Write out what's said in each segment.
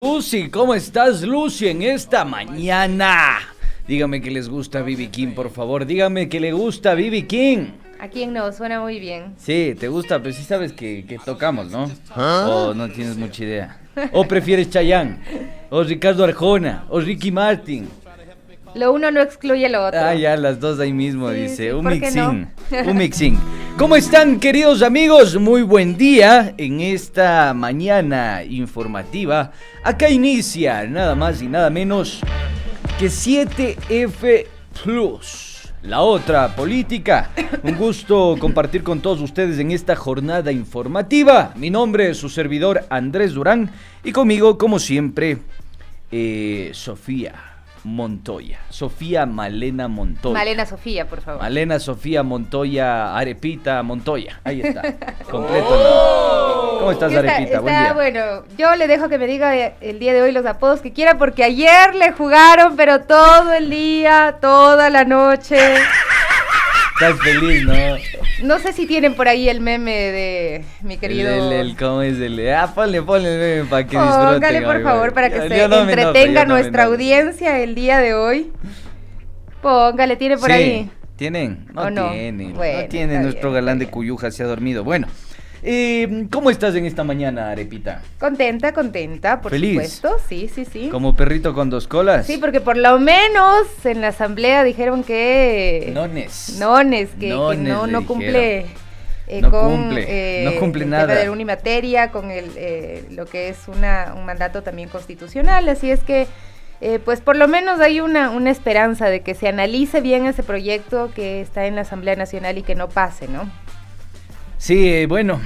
Lucy, ¿cómo estás, Lucy, en esta mañana? Dígame que les gusta B.B. King, por favor. Dígame que le gusta B.B. King. ¿A quién no? Suena muy bien. Sí, te gusta, pero sí sabes que tocamos, ¿no? O no tienes mucha idea. O prefieres Chayanne, o Ricardo Arjona, o Ricky Martin. Lo uno no excluye lo otro. Ah, ya, las dos ahí mismo, Sí, dice. sí, Un ¿por qué mixing. no? Un mixing. ¿Cómo están, queridos amigos? Muy buen día en esta mañana informativa. Acá inicia nada más y nada menos que 7F Plus, la otra política. Un gusto compartir con todos ustedes en esta jornada informativa. Mi nombre es su servidor Andrés Durán y conmigo, como siempre, Sofía Montoya, Sofía Malena Montoya. Malena Sofía, por favor. Malena Sofía Montoya, Arepita Montoya. Ahí está, completo. ¿No? ¿Cómo estás, Arepita? Buen día. Bueno, yo le dejo que me diga el día de hoy los apodos que quiera, porque ayer le jugaron, pero todo el día, toda la noche. Estás feliz, ¿no? No sé si tienen por ahí el meme de mi querido... ¿Cómo es el? Ponle el meme para que disfruten. Póngale, por favor, para que Yo se no me entretenga enojo, nuestra audiencia el día de hoy. Póngale, ¿tiene por Sí, ahí? ¿Tienen? No ¿O no? tienen. Bueno, No tienen, está nuestro bien, galán está de Cuyuja se ha dormido. Bueno, ¿cómo estás en esta mañana, Arepita? Contenta, por ¿Feliz? supuesto. Sí. ¿Como perrito con dos colas? Sí, porque por lo menos en la asamblea dijeron que... Nones. Que Nones no, le no cumple... No con, cumple, no cumple el nada. tema de unimateria, con lo que es un mandato también constitucional, así es que pues por lo menos hay una esperanza de que se analice bien ese proyecto que está en la Asamblea Nacional y que no pase, ¿no? Sí, bueno,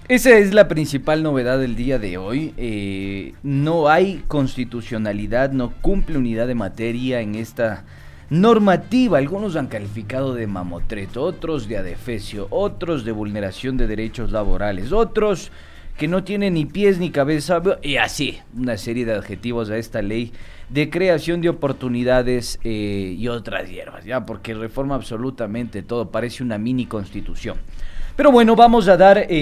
esa es la principal novedad del día de hoy. No hay constitucionalidad, no cumple unidad de materia en esta normativa. Algunos han calificado de mamotreto, otros de adefesio, otros de vulneración de derechos laborales, otros que no tienen ni pies ni cabeza, y así, una serie de adjetivos a esta ley de creación de oportunidades y otras hierbas, ya, porque reforma absolutamente todo, parece una mini constitución. Pero bueno, vamos a darle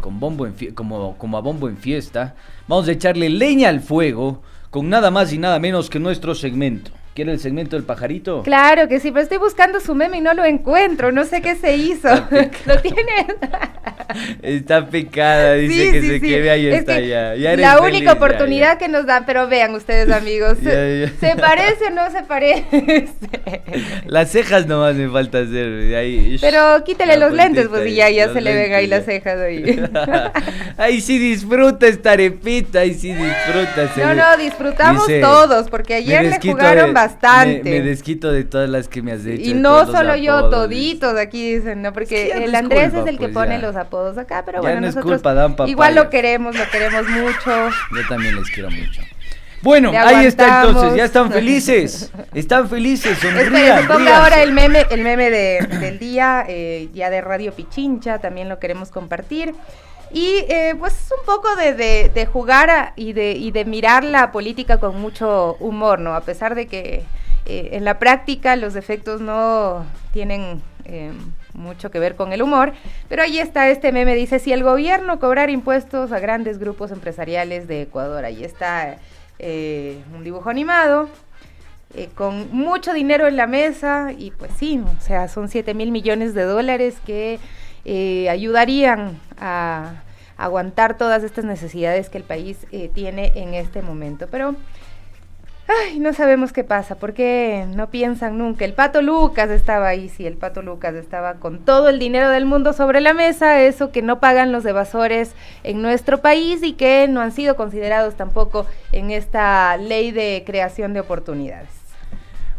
con bombo como a bombo en fiesta, vamos a echarle leña al fuego con nada más y nada menos que nuestro segmento. ¿Quiere el segmento del pajarito? Claro que sí, pero estoy buscando su meme y no lo encuentro, no sé qué se hizo. ¿Lo tiene? Está picada, dice que se quede, ahí es está que ya eres eres la feliz, única oportunidad que nos dan, pero vean ustedes, amigos, Ya. ¿se parece o no se parece? Las cejas nomás me falta hacer de ahí. Pero quítale La los lentes, puntita pues, y ahí, ya los se le ven ahí lentes, las cejas ahí. Ahí sí disfruta esta arepita, ahí sí disfruta. No, disfrutamos dice, todos, porque ayer le desquito jugaron bastante. Me desquito de todas las que me has hecho. Y de no todos los solo yo, apodos. toditos aquí dicen, ¿no? Porque Sí, ya no el es Andrés culpa, es el que pues, pone ya. los apodos acá, pero Ya bueno, no es nosotros culpa, dan papaya. igual lo queremos mucho. Yo también les quiero mucho. Bueno, Le ahí está aguantamos. entonces, ya están felices, sonrían, Espera, se ponga ríanse. ahora el meme del día, ya de Radio Pichincha, también lo queremos compartir. Y pues un poco de jugar y de mirar la política con mucho humor, ¿no? A pesar de que en la práctica los efectos no tienen mucho que ver con el humor, pero ahí está este meme, dice, si el gobierno cobrara impuestos a grandes grupos empresariales de Ecuador, ahí está un dibujo animado, con mucho dinero en la mesa, y pues sí, o sea, son 7,000 millones de dólares que ayudarían a aguantar todas estas necesidades que el país tiene en este momento, pero no sabemos qué pasa, porque no piensan nunca. El Pato Lucas estaba ahí, sí, el Pato Lucas estaba con todo el dinero del mundo sobre la mesa, eso que no pagan los evasores en nuestro país y que no han sido considerados tampoco en esta ley de creación de oportunidades.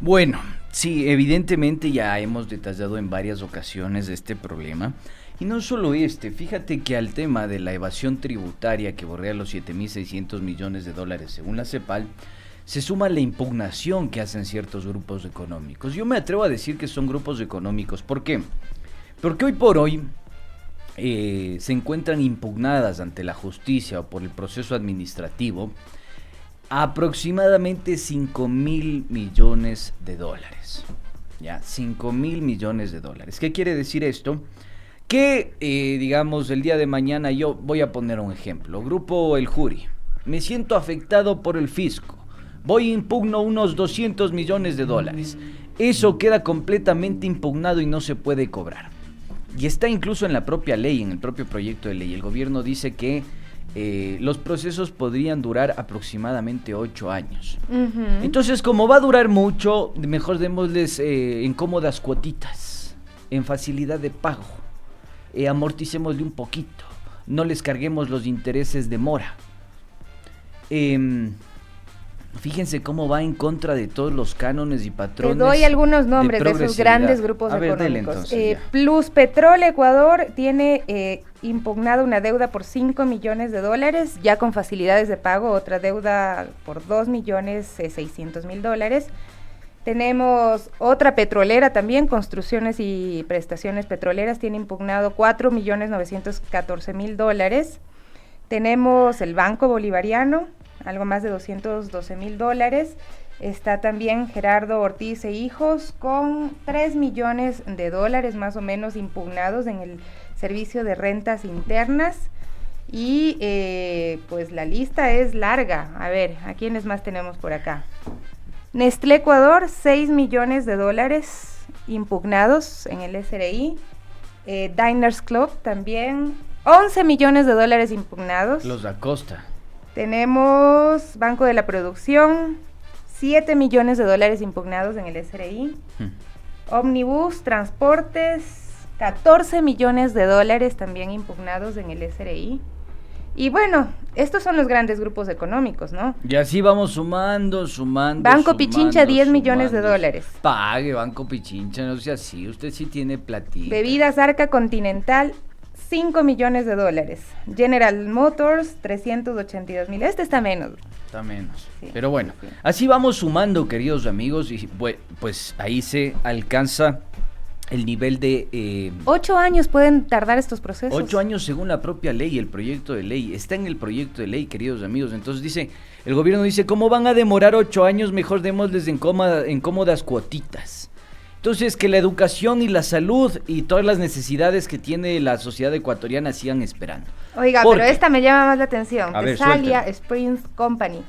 Bueno, sí, evidentemente ya hemos detallado en varias ocasiones este problema. Y no solo fíjate que al tema de la evasión tributaria que bordea los 7.600 millones de dólares según la CEPAL, se suma la impugnación que hacen ciertos grupos económicos. Yo me atrevo a decir que son grupos económicos. ¿Por qué? Porque hoy por hoy se encuentran impugnadas ante la justicia o por el proceso administrativo aproximadamente 5,000 millones de dólares. Ya, 5,000 millones de dólares. ¿Qué quiere decir esto? que, digamos, el día de mañana yo voy a poner un ejemplo. Grupo El Juri, me siento afectado por el fisco, voy e impugno unos 200 millones de dólares. Eso queda completamente impugnado y no se puede cobrar. Y está incluso en la propia ley, en el propio proyecto de ley. El gobierno dice que los procesos podrían durar aproximadamente 8 años. Uh-huh. Entonces, como va a durar mucho, mejor démosles en cómodas cuotitas, en facilidad de pago. Amorticémosle un poquito, no les carguemos los intereses de mora. Fíjense cómo va en contra de todos los cánones y patrones. Te doy algunos nombres de esos grandes grupos económicos. Entonces, Plus Petrol Ecuador tiene impugnado una deuda por 5 millones de dólares, ya con facilidades de pago, otra deuda por 2.600.000 dólares. Tenemos otra petrolera también, Construcciones y Prestaciones Petroleras, tiene impugnado 4.914.000 dólares. Tenemos el Banco Bolivariano, algo más de 212.000 dólares. Está también Gerardo Ortiz e Hijos con 3 millones de dólares más o menos impugnados en el servicio de rentas internas. Y pues la lista es larga. A ver, ¿a quiénes más tenemos por acá? Nestlé Ecuador, 6 millones de dólares impugnados en el SRI. Diners Club también, 11 millones de dólares impugnados. Los Acosta. Tenemos Banco de la Producción, 7 millones de dólares impugnados en el SRI. Omnibus Transportes, 14 millones de dólares también impugnados en el SRI. Y bueno, estos son los grandes grupos económicos, ¿no? Y así vamos sumando. Banco Pichincha, 10 millones de dólares. Pague, Banco Pichincha, no sea así, usted sí tiene platita. Bebidas Arca Continental, 5 millones de dólares. General Motors, 382.000. Este está menos. Está menos. Sí, pero bueno, sí. Así vamos sumando, queridos amigos, y pues ahí se alcanza el nivel de... 8 años pueden tardar estos procesos. 8 años según la propia ley, el proyecto de ley. Está en el proyecto de ley, queridos amigos. Entonces dice, el gobierno dice, ¿cómo van a demorar 8 años? Mejor démosles en cómodas cuotitas. Entonces, que la educación y la salud y todas las necesidades que tiene la sociedad ecuatoriana sigan esperando. Oiga, pero esta me llama más la atención. A ver, Tesalia suéltalo. Springs Company,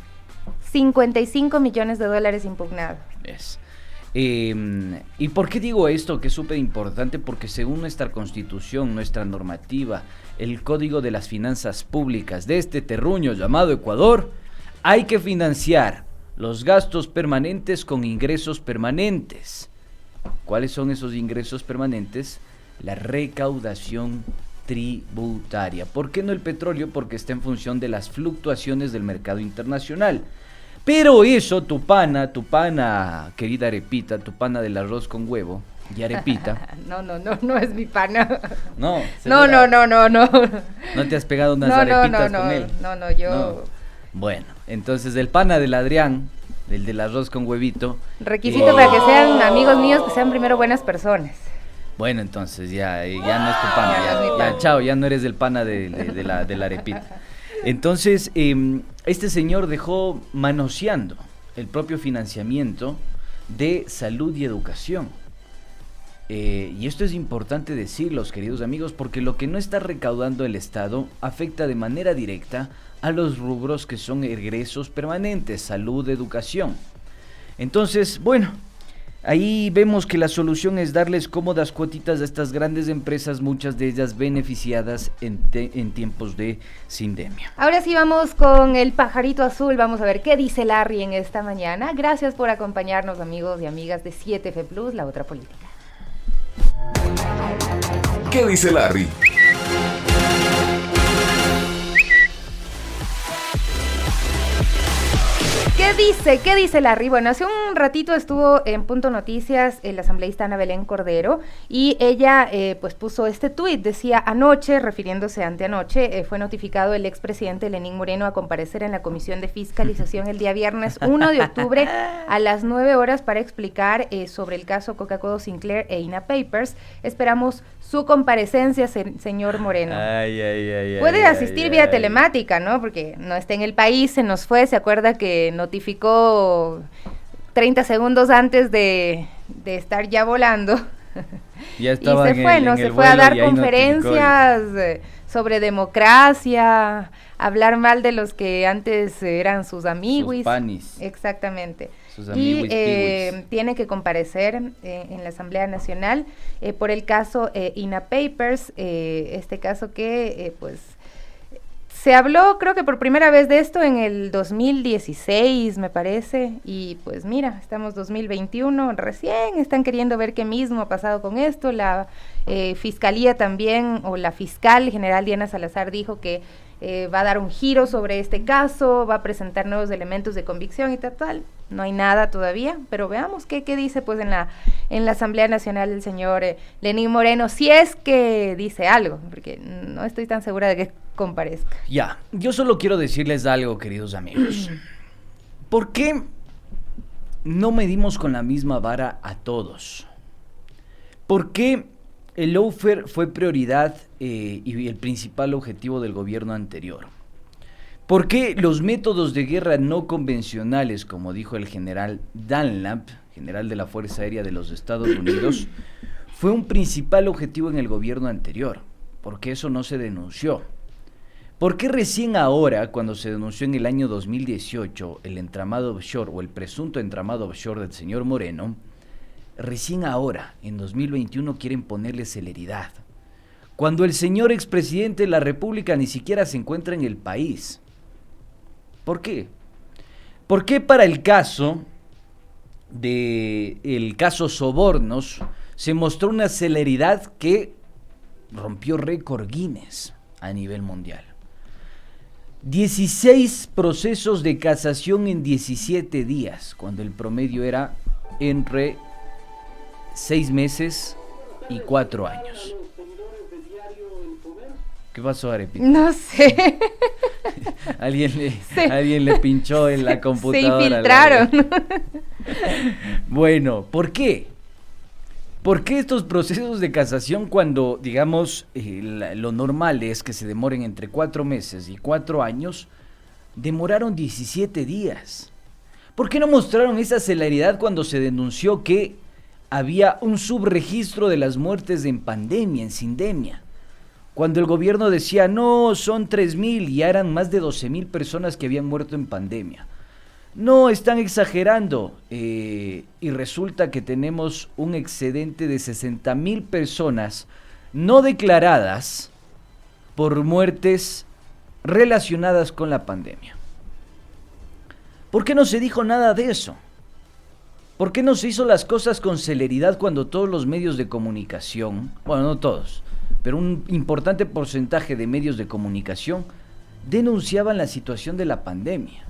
55 millones de dólares impugnados. ¿Y por qué digo esto? Que es súper importante, porque según nuestra constitución, nuestra normativa, el Código de las Finanzas Públicas de este terruño llamado Ecuador, hay que financiar los gastos permanentes con ingresos permanentes. ¿Cuáles son esos ingresos permanentes? La recaudación tributaria. ¿Por qué no el petróleo? Porque está en función de las fluctuaciones del mercado internacional. Pero eso, tu pana, querida Arepita, tu pana del arroz con huevo y arepita. No es mi pana. No. No. ¿No te has pegado unas arepitas con él? No, yo... No. Bueno, entonces el pana del Adrián, el del arroz con huevito. Requisito para que sean amigos míos, que sean primero buenas personas. Bueno, entonces ya no es tu pana, ya, chao, ya no eres el pana de la arepita. Entonces, este señor dejó manoseando el propio financiamiento de salud y educación. Y esto es importante decirlo, queridos amigos, porque lo que no está recaudando el Estado afecta de manera directa a los rubros que son egresos permanentes, salud, educación. Entonces, bueno, ahí vemos que la solución es darles cómodas cuotitas a estas grandes empresas, muchas de ellas beneficiadas en tiempos de sindemia. Ahora sí vamos con el pajarito azul, vamos a ver qué dice Larry en esta mañana. Gracias por acompañarnos, amigos y amigas de 7F Plus, la otra política. ¿Qué dice Larry? ¿Qué dice Larry? Bueno, hace un ratito estuvo en Punto Noticias el asambleísta Ana Belén Cordero y ella pues puso este tuit, decía: anoche, refiriéndose a anteanoche, fue notificado el expresidente Lenín Moreno a comparecer en la Comisión de Fiscalización el día viernes 1 de octubre a las 9 horas para explicar sobre el caso Coca-Cola Sinclair e INA Papers. Esperamos su comparecencia, señor Moreno. Puede asistir vía telemática, ¿no? Porque no está en el país, se nos fue, se acuerda que notificó 30 segundos antes de estar ya volando. Ya estaba y se fue, ¿no? Se fue a dar conferencias sobre democracia, hablar mal de los que antes eran sus amiguis. Sus panis. Exactamente. Sus amiguis, y tiene que comparecer en la Asamblea Nacional por el caso INA Papers, este caso que pues se habló, creo que por primera vez de esto en el 2016, me parece, y pues mira, estamos 2021, recién están queriendo ver qué mismo ha pasado con esto. La Fiscalía también, o la fiscal general Diana Salazar dijo que va a dar un giro sobre este caso, va a presentar nuevos elementos de convicción y tal. No hay nada todavía, pero veamos qué dice pues en la Asamblea Nacional el señor Lenín Moreno, si es que dice algo, porque no estoy tan segura de que comparezca. Ya, yo solo quiero decirles algo, queridos amigos. ¿Por qué no medimos con la misma vara a todos? ¿Por qué el lawfare fue prioridad y el principal objetivo del gobierno anterior? ¿Por qué los métodos de guerra no convencionales, como dijo el general Dunlap, general de la Fuerza Aérea de los Estados Unidos, fue un principal objetivo en el gobierno anterior? ¿Por qué eso no se denunció? ¿Por qué recién ahora, cuando se denunció en el año 2018 el entramado offshore o el presunto entramado offshore del señor Moreno, recién ahora, en 2021, quieren ponerle celeridad? Cuando el señor expresidente de la República ni siquiera se encuentra en el país. ¿Por qué? ¿Por qué para el caso Sobornos se mostró una celeridad que rompió récord Guinness a nivel mundial? 16 procesos de casación en 17 días, cuando el promedio era entre 6 meses y 4 años. ¿Qué pasó, Arepita? No sé. Alguien le pinchó en la computadora. Se infiltraron. Bueno, ¿por qué? ¿Por qué estos procesos de casación cuando, digamos, lo normal es que se demoren entre 4 meses y 4 años, demoraron 17 días? ¿Por qué no mostraron esa celeridad cuando se denunció que había un subregistro de las muertes en pandemia, en sindemia? Cuando el gobierno decía, no, son 3,000 y ya eran más de 12,000 personas que habían muerto en pandemia. No, están exagerando. Y resulta que tenemos un excedente de 60,000 personas no declaradas por muertes relacionadas con la pandemia. ¿Por qué no se dijo nada de eso? ¿Por qué no se hizo las cosas con celeridad cuando todos los medios de comunicación, bueno, no todos, pero un importante porcentaje de medios de comunicación denunciaban la situación de la pandemia?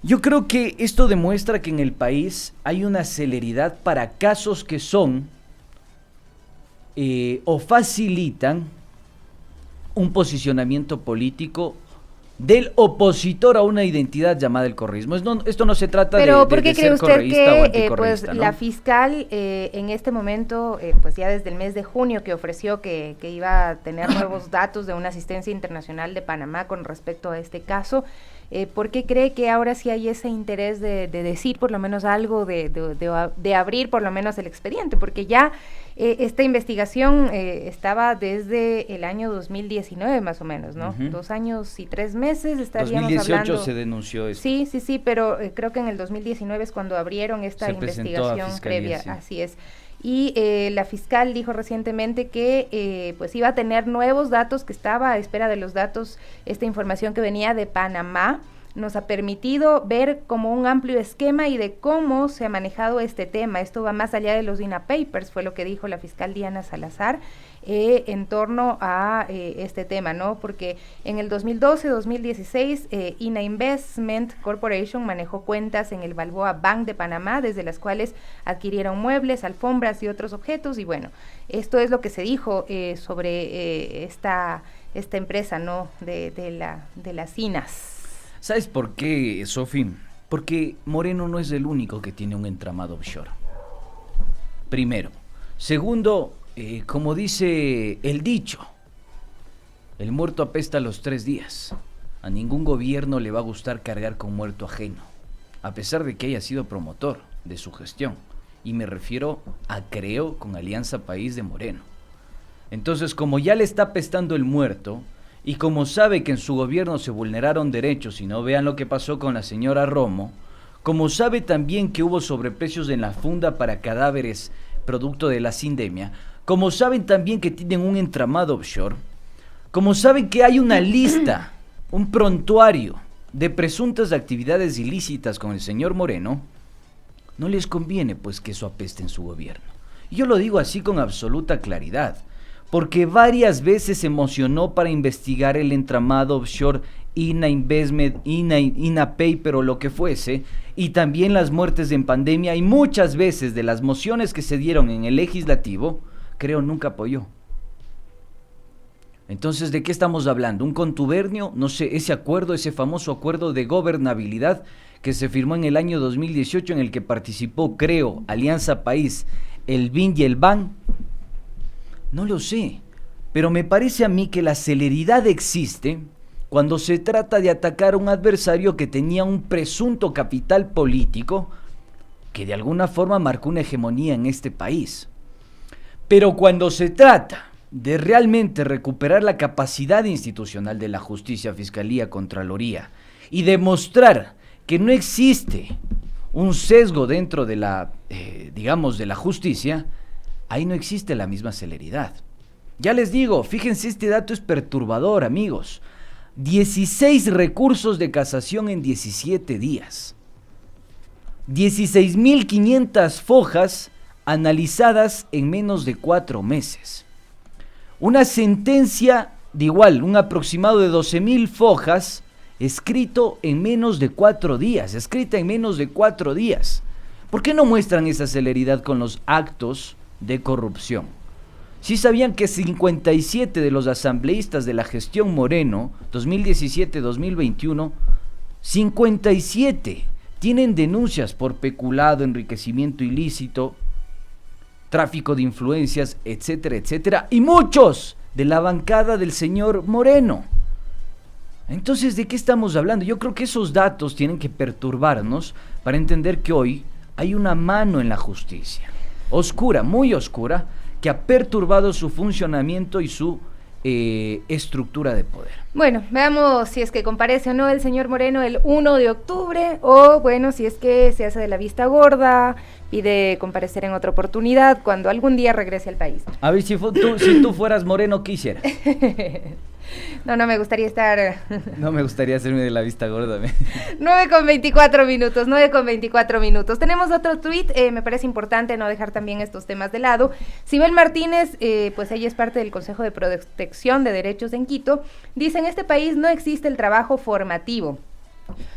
Yo creo que esto demuestra que en el país hay una celeridad para casos que son o facilitan un posicionamiento político del opositor a una identidad llamada el correísmo. Esto no se trata pero ¿por qué cree ser usted correísta o que anticorreísta, pues, ¿no? la fiscal en este momento, pues ya desde el mes de junio que ofreció que iba a tener nuevos datos de una asistencia internacional de Panamá con respecto a este caso, ¿por qué cree que ahora sí hay ese interés de decir por lo menos algo, de abrir por lo menos el expediente? Porque ya esta investigación estaba desde el año 2019 más o menos, ¿no? 2 años y 3 meses estaríamos 2018 hablando. se denunció esto. Sí, pero creo que en el 2019 es cuando abrieron esta investigación previa, sí. Así es. Y la fiscal dijo recientemente que pues iba a tener nuevos datos, que estaba a espera de los datos, esta información que venía de Panamá. Nos ha permitido ver como un amplio esquema y de cómo se ha manejado este tema. Esto va más allá de los INA Papers, fue lo que dijo la fiscal Diana Salazar en torno a este tema, ¿no? Porque en el 2012-2016 INA Investment Corporation manejó cuentas en el Balboa Bank de Panamá, desde las cuales adquirieron muebles, alfombras y otros objetos. Y bueno, esto es lo que se dijo sobre esta empresa, ¿no? De las INAs. ¿Sabes por qué, Sofi? Porque Moreno no es el único que tiene un entramado offshore. Primero. Segundo, como dice el dicho, el muerto apesta a los 3 días. A ningún gobierno le va a gustar cargar con muerto ajeno, a pesar de que haya sido promotor de su gestión. y me refiero a Creo con Alianza País de Moreno. Entonces, como ya le está apestando el muerto, y como sabe que en su gobierno se vulneraron derechos, y no vean lo que pasó con la señora Romo, como sabe también que hubo sobreprecios en la funda para cadáveres producto de la sindemia, como saben también que tienen un entramado offshore, como saben que hay una lista, un prontuario de presuntas actividades ilícitas con el señor Moreno, no les conviene pues que eso apeste en su gobierno. Y yo lo digo así con absoluta claridad, porque varias veces se emocionó para investigar el entramado offshore INA Investment, INA Paper o lo que fuese, y también las muertes en pandemia, y muchas veces de las mociones que se dieron en el legislativo, Creo nunca apoyó. Entonces, ¿de qué estamos hablando? ¿Un contubernio? No sé, ese acuerdo, ese famoso acuerdo de gobernabilidad que se firmó en el año 2018 en el que participó Creo, Alianza País, el BIN y el BAN. No lo sé, pero me parece a mí que la celeridad existe cuando se trata de atacar a un adversario que tenía un presunto capital político que de alguna forma marcó una hegemonía en este país. Pero cuando se trata de realmente recuperar la capacidad institucional de la justicia, fiscalía, contraloría y demostrar que no existe un sesgo dentro de la, de la justicia, ahí no existe la misma celeridad. Ya les digo, fíjense, este dato es perturbador, amigos. 16 recursos de casación en 17 días. 16.500 fojas analizadas en menos de 4 meses. Una sentencia de igual, un aproximado de 12.000 fojas, escrita en menos de 4 días. ¿Por qué no muestran esa celeridad con los actos de corrupción? ¿Sí sabían que 57 de los asambleístas de la gestión Moreno, 2017-2021, 57 tienen denuncias por peculado, enriquecimiento ilícito, tráfico de influencias, etcétera, etcétera, y muchos de la bancada del señor Moreno? Entonces, ¿de qué estamos hablando? Yo creo que esos datos tienen que perturbarnos para entender que hoy hay una mano en la justicia, oscura, muy oscura, que ha perturbado su funcionamiento y su estructura de poder. Bueno, veamos si es que comparece o no el señor Moreno el 1 de octubre, o bueno, si es que se hace de la vista gorda, pide comparecer en otra oportunidad cuando algún día regrese al país. A ver, si tú fueras Moreno, ¿qué hicieras? No me gustaría estar... No me gustaría hacerme de la vista gorda. 9:24 minutos. Tenemos otro tuit, me parece importante no dejar también estos temas de lado. Sibel Martínez, pues ella es parte del Consejo de Protección de Derechos en Quito, dice: en este país no existe el trabajo formativo.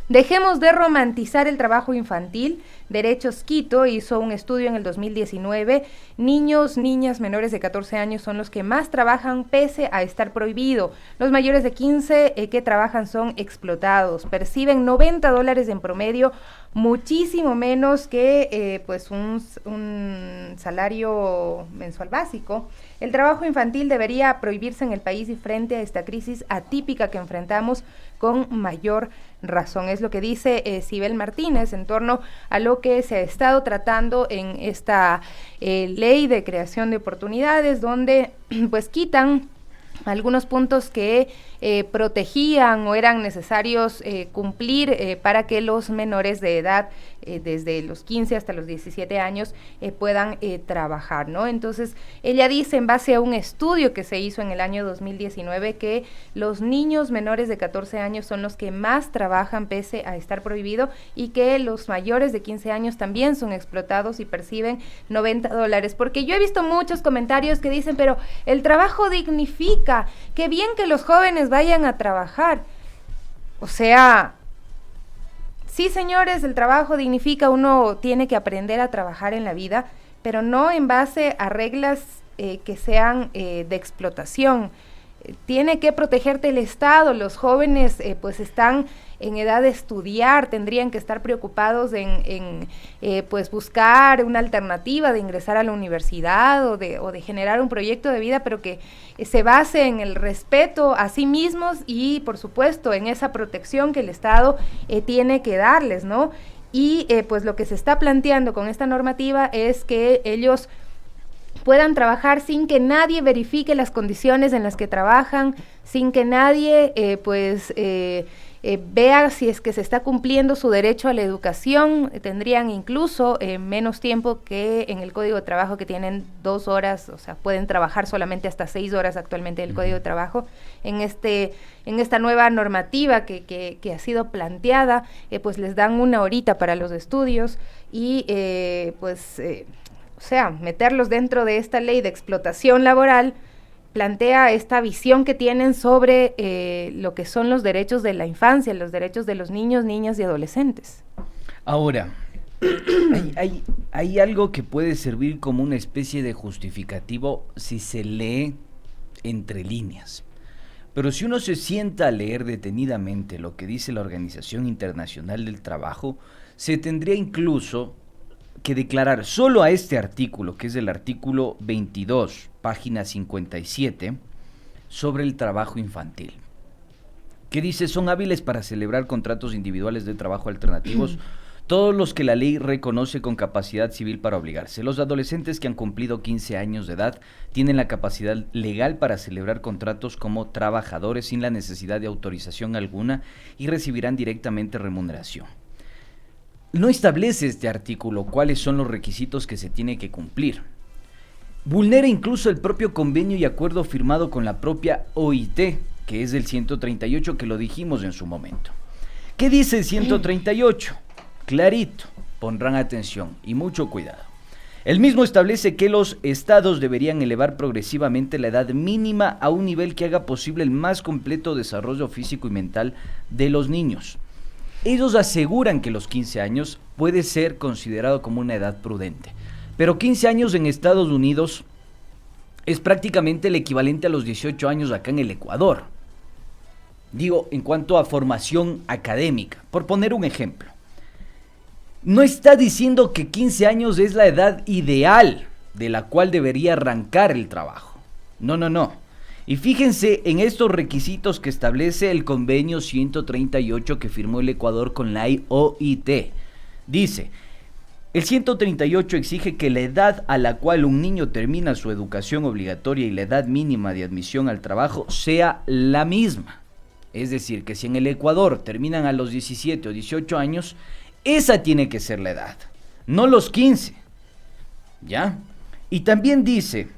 Dejemos de romantizar el trabajo infantil. Derechos Quito hizo un estudio en el 2019. Niñas menores de 14 años son los que más trabajan pese a estar prohibido. Los mayores de 15 que trabajan son explotados. Perciben $90 en promedio, muchísimo menos que pues un salario mensual básico. El trabajo infantil debería prohibirse en el país y frente a esta crisis atípica que enfrentamos con mayor razón. Es lo que dice Sibel Martínez en torno a lo que se ha estado tratando en esta ley de creación de oportunidades, donde pues quitan algunos puntos que protegían o eran necesarios cumplir para que los menores de edad, desde los 15 hasta los 17 años, puedan trabajar, ¿no? Entonces, ella dice, en base a un estudio que se hizo en el año 2019, que los niños menores de 14 años son los que más trabajan pese a estar prohibido, y que los mayores de 15 años también son explotados y perciben $90, porque yo he visto muchos comentarios que dicen, pero el trabajo dignifica, qué bien que los jóvenes vayan a trabajar. O sea, sí, señores, el trabajo dignifica, uno tiene que aprender a trabajar en la vida, pero no en base a reglas que sean de explotación. Tiene que protegerte el Estado. Los jóvenes pues están en edad de estudiar, tendrían que estar preocupados en pues buscar una alternativa de ingresar a la universidad o de generar un proyecto de vida, pero que se base en el respeto a sí mismos y, por supuesto, en esa protección que el Estado tiene que darles, ¿no? y pues lo que se está planteando con esta normativa es que ellos puedan trabajar sin que nadie verifique las condiciones en las que trabajan, sin que nadie vea si es que se está cumpliendo su derecho a la educación. Tendrían incluso menos tiempo que en el Código de Trabajo, que tienen 2 horas, o sea, pueden trabajar solamente hasta 6 horas actualmente en el Código de Trabajo. En esta nueva normativa que ha sido planteada, pues les dan 1 horita para los estudios y o sea, meterlos dentro de esta ley de explotación laboral plantea esta visión que tienen sobre lo que son los derechos de la infancia, los derechos de los niños, niñas y adolescentes. Ahora, hay algo que puede servir como una especie de justificativo si se lee entre líneas. Pero si uno se sienta a leer detenidamente lo que dice la Organización Internacional del Trabajo, se tendría incluso que declarar solo a este artículo, que es el artículo 22, página 57, sobre el trabajo infantil, que dice: son hábiles para celebrar contratos individuales de trabajo alternativos todos los que la ley reconoce con capacidad civil para obligarse. Los adolescentes que han cumplido 15 años de edad tienen la capacidad legal para celebrar contratos como trabajadores sin la necesidad de autorización alguna y recibirán directamente remuneración. No establece este artículo cuáles son los requisitos que se tiene que cumplir. Vulnera incluso el propio convenio y acuerdo firmado con la propia OIT, que es del 138, que lo dijimos en su momento. ¿Qué dice el 138? Clarito, pondrán atención y mucho cuidado. El mismo establece que los estados deberían elevar progresivamente la edad mínima a un nivel que haga posible el más completo desarrollo físico y mental de los niños. Ellos aseguran que los 15 años puede ser considerado como una edad prudente, pero 15 años en Estados Unidos es prácticamente el equivalente a los 18 años acá en el Ecuador. Digo, en cuanto a formación académica, por poner un ejemplo. No está diciendo que 15 años es la edad ideal de la cual debería arrancar el trabajo. No. Y fíjense en estos requisitos que establece el convenio 138 que firmó el Ecuador con la OIT. Dice: el 138 exige que la edad a la cual un niño termina su educación obligatoria y la edad mínima de admisión al trabajo sea la misma. Es decir, que si en el Ecuador terminan a los 17 o 18 años, esa tiene que ser la edad, no los 15. ¿Ya? Y también dice,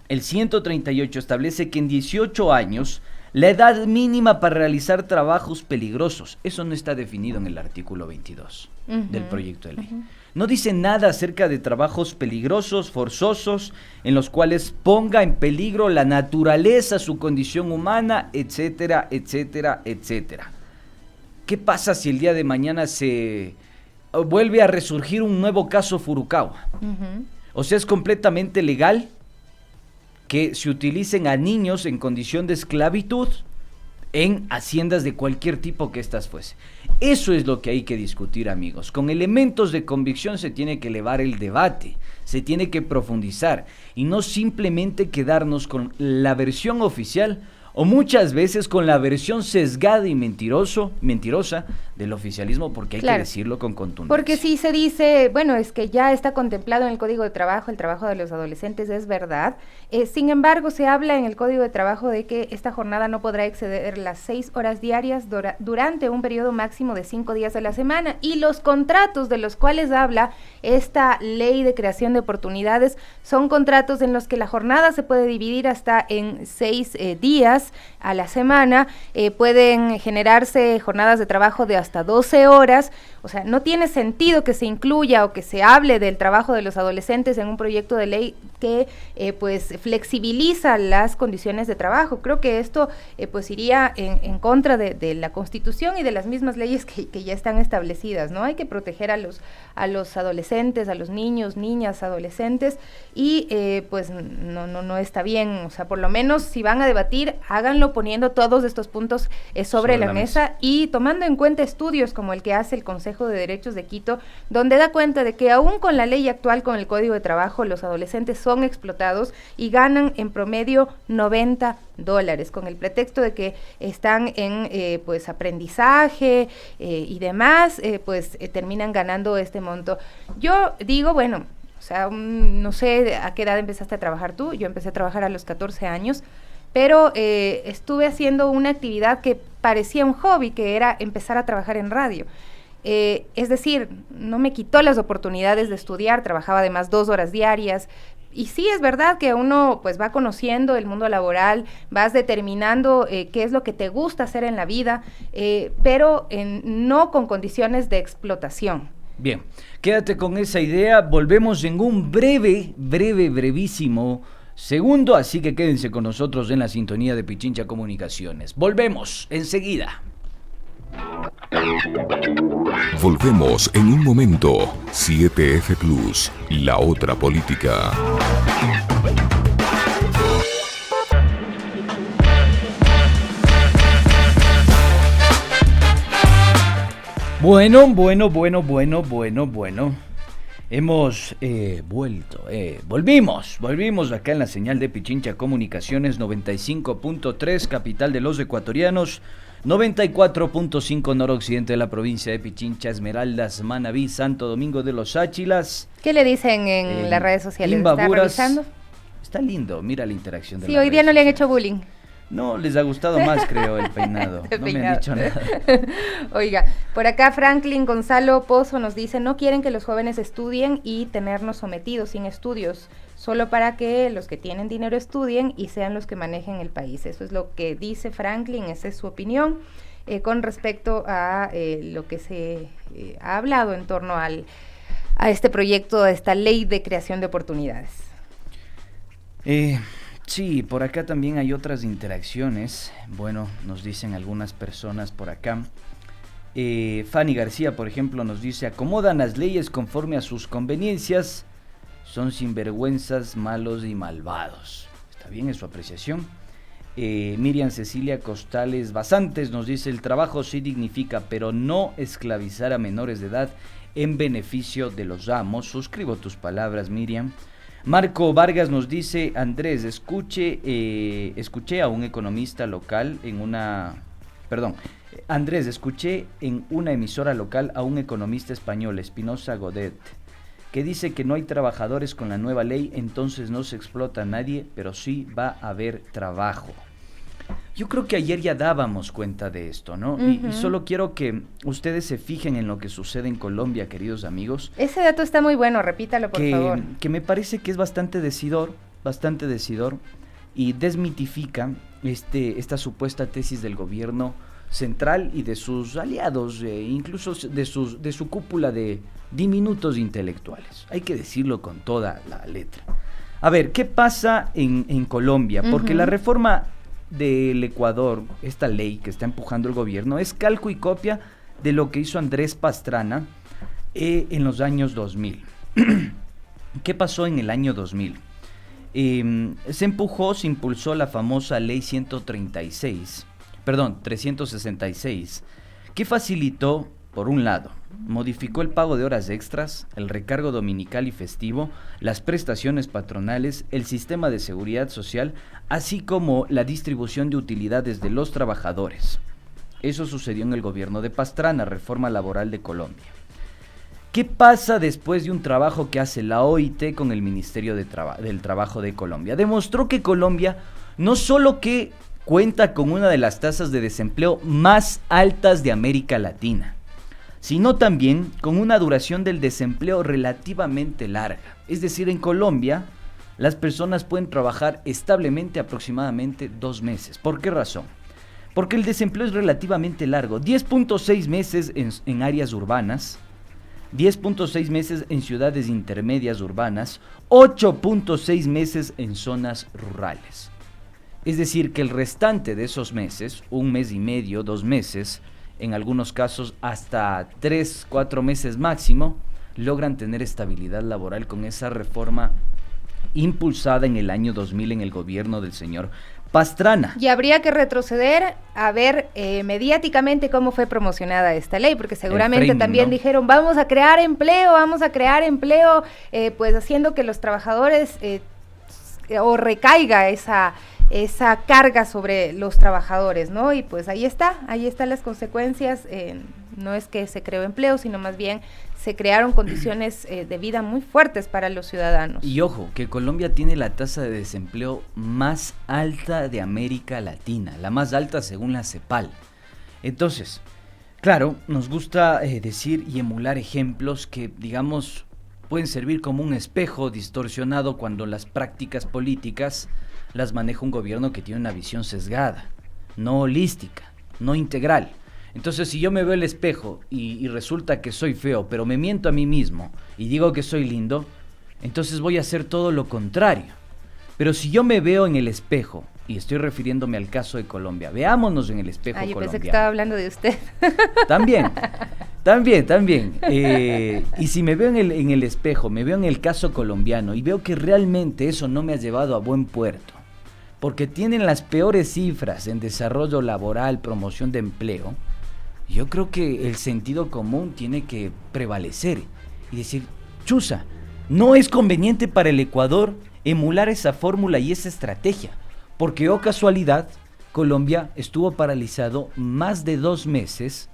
el 138 establece que en 18 años la edad mínima para realizar trabajos peligrosos, eso no está definido en el artículo 22 del proyecto de ley. No dice nada acerca de trabajos peligrosos, forzosos, en los cuales ponga en peligro la naturaleza, su condición humana, etcétera, etcétera, etcétera. ¿Qué pasa si el día de mañana se vuelve a resurgir un nuevo caso Furukawa? O sea, es completamente legal que se utilicen a niños en condición de esclavitud en haciendas de cualquier tipo que éstas fuese. Eso es lo que hay que discutir, amigos. Con elementos de convicción se tiene que elevar el debate, se tiene que profundizar y no simplemente quedarnos con la versión oficial o muchas veces con la versión sesgada y mentirosa del oficialismo, porque hay que decirlo con contundencia. Porque si se dice, bueno, es que ya está contemplado en el Código de Trabajo el trabajo de los adolescentes, es verdad. Sin embargo, se habla en el Código de Trabajo de que esta jornada no podrá exceder las 6 horas diarias durante un periodo máximo de 5 días a la semana, y los contratos de los cuales habla esta ley de creación de oportunidades son contratos en los que la jornada se puede dividir hasta en 6 días a la semana. Pueden generarse jornadas de trabajo de hasta 12 horas, o sea, no tiene sentido que se incluya o que se hable del trabajo de los adolescentes en un proyecto de ley que pues flexibiliza las condiciones de trabajo. Creo que esto pues iría en contra de la Constitución y de las mismas leyes que ya están establecidas, ¿no? Hay que proteger a los adolescentes, a los niños, niñas, adolescentes, y pues no está bien. O sea, por lo menos si van a debatir, háganlo poniendo todos estos puntos sobre la mesa y tomando en cuenta estudios como el que hace el Consejo de Derechos de Quito, donde da cuenta de que aún con la ley actual, con el Código de Trabajo, los adolescentes son explotados y ganan en promedio $90, con el pretexto de que están en pues aprendizaje y demás, terminan ganando este monto. Yo digo, bueno, o sea, no sé a qué edad empezaste a trabajar tú. Yo empecé a trabajar a los 14 años, pero estuve haciendo una actividad que parecía un hobby, que era empezar a trabajar en radio. Es decir, no me quitó las oportunidades de estudiar, trabajaba además 2 horas diarias. Y sí, es verdad que uno pues va conociendo el mundo laboral, vas determinando qué es lo que te gusta hacer en la vida, pero no con condiciones de explotación. Bien, quédate con esa idea, volvemos en un brevísimo segundo, así que quédense con nosotros en la sintonía de Pichincha Comunicaciones. Volvemos enseguida. Volvemos en un momento. 7F Plus, la otra política. Bueno. Hemos vuelto, volvimos acá en la señal de Pichincha Comunicaciones 95.3, capital de los ecuatorianos, 94.5 noroccidente de la provincia de Pichincha, Esmeraldas, Manabí, Santo Domingo de los Áchilas. ¿Qué le dicen en las redes sociales? ¿Está revisando? Está lindo, mira la interacción de Sí, hoy día no le han hecho bullying. No, les ha gustado más, creo, el peinado. No me han dicho nada. Oiga, por acá Franklin Gonzalo Pozo nos dice, no quieren que los jóvenes estudien y tenernos sometidos sin estudios, solo para que los que tienen dinero estudien y sean los que manejen el país. Eso es lo que dice Franklin, esa es su opinión con respecto a lo que se ha hablado en torno a este proyecto, a esta ley de creación de oportunidades. Sí, por acá también hay otras interacciones. Bueno, nos dicen algunas personas por acá. Fanny García, por ejemplo, nos dice, acomodan las leyes conforme a sus conveniencias, son sinvergüenzas, malos y malvados. Está bien, es su apreciación. Miriam Cecilia Costales Basantes nos dice, el trabajo sí dignifica, pero no esclavizar a menores de edad en beneficio de los amos. Suscribo tus palabras, Miriam. Marco Vargas nos dice, Andrés, escuché a un economista local escuché en una emisora local a un economista español, Espinosa Godet, que dice que no hay trabajadores con la nueva ley, entonces no se explota a nadie, pero sí va a haber trabajo. Yo creo que ayer ya dábamos cuenta de esto, ¿no? Uh-huh. Y solo quiero que ustedes se fijen en lo que sucede en Colombia, queridos amigos. Ese dato está muy bueno, repítalo por favor. Que me parece que es bastante decidor y desmitifica esta supuesta tesis del gobierno central y de sus aliados, incluso de su cúpula de diminutos intelectuales. Hay que decirlo con toda la letra. A ver, ¿qué pasa en Colombia? Porque la reforma del Ecuador, esta ley que está empujando el gobierno, es calco y copia de lo que hizo Andrés Pastrana en los años 2000. ¿Qué pasó en el año 2000? Se impulsó la famosa ley 366, que facilitó, por un lado, modificó el pago de horas extras, el recargo dominical y festivo, las prestaciones patronales, el sistema de seguridad social, así como la distribución de utilidades de los trabajadores. Eso sucedió en el gobierno de Pastrana, Reforma Laboral de Colombia. ¿Qué pasa después de un trabajo que hace la OIT con el Ministerio del Trabajo de Colombia? Demostró que Colombia no solo que cuenta con una de las tasas de desempleo más altas de América Latina, sino también con una duración del desempleo relativamente larga. Es decir, en Colombia, las personas pueden trabajar establemente aproximadamente 2 meses. ¿Por qué razón? Porque el desempleo es relativamente largo, 10.6 meses en áreas urbanas, 10.6 meses en ciudades intermedias urbanas, 8.6 meses en zonas rurales. Es decir, que el restante de esos meses, 1 mes y medio, 2 meses, en algunos casos hasta 3, 4 meses máximo, logran tener estabilidad laboral con esa reforma impulsada en el año 2000 en el gobierno del señor Pastrana. Y habría que retroceder a ver mediáticamente cómo fue promocionada esta ley, porque seguramente framing, también ¿no? Dijeron, vamos a crear empleo, pues haciendo que los trabajadores o recaiga esa carga sobre los trabajadores, ¿no? Y pues ahí están las consecuencias. No es que se creó empleo, sino más bien se crearon condiciones de vida muy fuertes para los ciudadanos. Y ojo, que Colombia tiene la tasa de desempleo más alta de América Latina, la más alta según la CEPAL. Entonces, claro, nos gusta decir y emular ejemplos que, digamos, pueden servir como un espejo distorsionado cuando las prácticas políticas las maneja un gobierno que tiene una visión sesgada, no holística, no integral. Entonces, si yo me veo el espejo y resulta que soy feo, pero me miento a mí mismo y digo que soy lindo, entonces voy a hacer todo lo contrario. Pero si yo me veo en el espejo, y estoy refiriéndome al caso de Colombia, veámonos en el espejo yo colombiano. Pensé que estaba hablando de usted. También. Y si me veo en el espejo, me veo en el caso colombiano y veo que realmente eso no me ha llevado a buen puerto, porque tienen las peores cifras en desarrollo laboral, promoción de empleo, yo creo que el sentido común tiene que prevalecer y decir, chuza, no es conveniente para el Ecuador emular esa fórmula y esa estrategia, porque, oh casualidad, Colombia estuvo paralizado más de 2 meses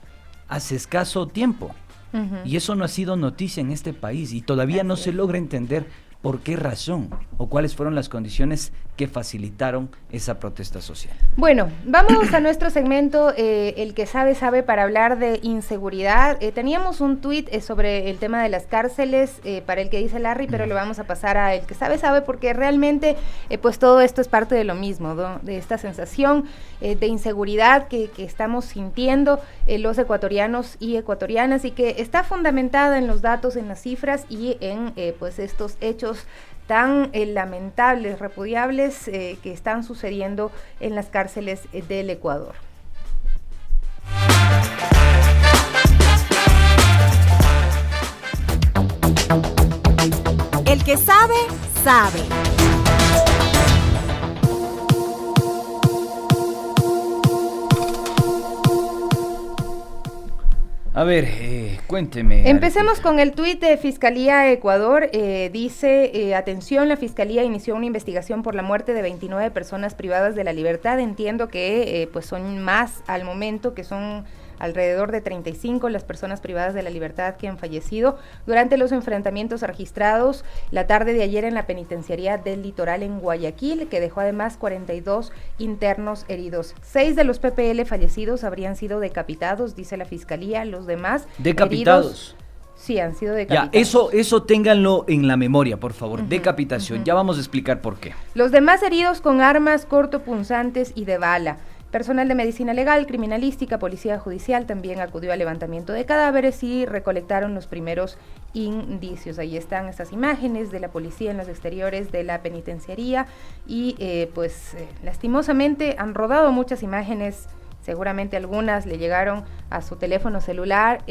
hace escaso tiempo. Y eso no ha sido noticia en este país y todavía no se logra entender por qué razón o cuáles fueron las condiciones que facilitaron esa protesta social. Bueno, vamos a nuestro segmento, el que sabe, para hablar de inseguridad. Teníamos un tuit sobre el tema de las cárceles, para el que dice Larry, pero lo vamos a pasar a el que sabe, porque realmente pues todo esto es parte de lo mismo, ¿no? De esta sensación de inseguridad que estamos sintiendo los ecuatorianos y ecuatorianas, y que está fundamentada en los datos, en las cifras y en pues estos hechos tan lamentables, repudiables, que están sucediendo en las cárceles del Ecuador. El que sabe, sabe. A ver, cuénteme. Empecemos con el tuit de Fiscalía Ecuador. Dice, atención, la Fiscalía inició una investigación por la muerte de 29 personas privadas de la libertad. Entiendo que pues son más al momento, que son alrededor de 35 las personas privadas de la libertad que han fallecido durante los enfrentamientos registrados la tarde de ayer en la penitenciaría del Litoral en Guayaquil, que dejó además 42 internos heridos. 6 de los PPL fallecidos habrían sido decapitados, dice la Fiscalía. Los demás decapitados. Heridos, sí, han sido decapitados. Ya, eso ténganlo en la memoria, por favor. Decapitación. Ya vamos a explicar por qué. Los demás heridos con armas cortopunzantes y de bala. Personal de medicina legal, criminalística, policía judicial también acudió al levantamiento de cadáveres y recolectaron los primeros indicios. Ahí están estas imágenes de la policía en los exteriores de la penitenciaría y lastimosamente han rodado muchas imágenes. Seguramente algunas le llegaron a su teléfono celular.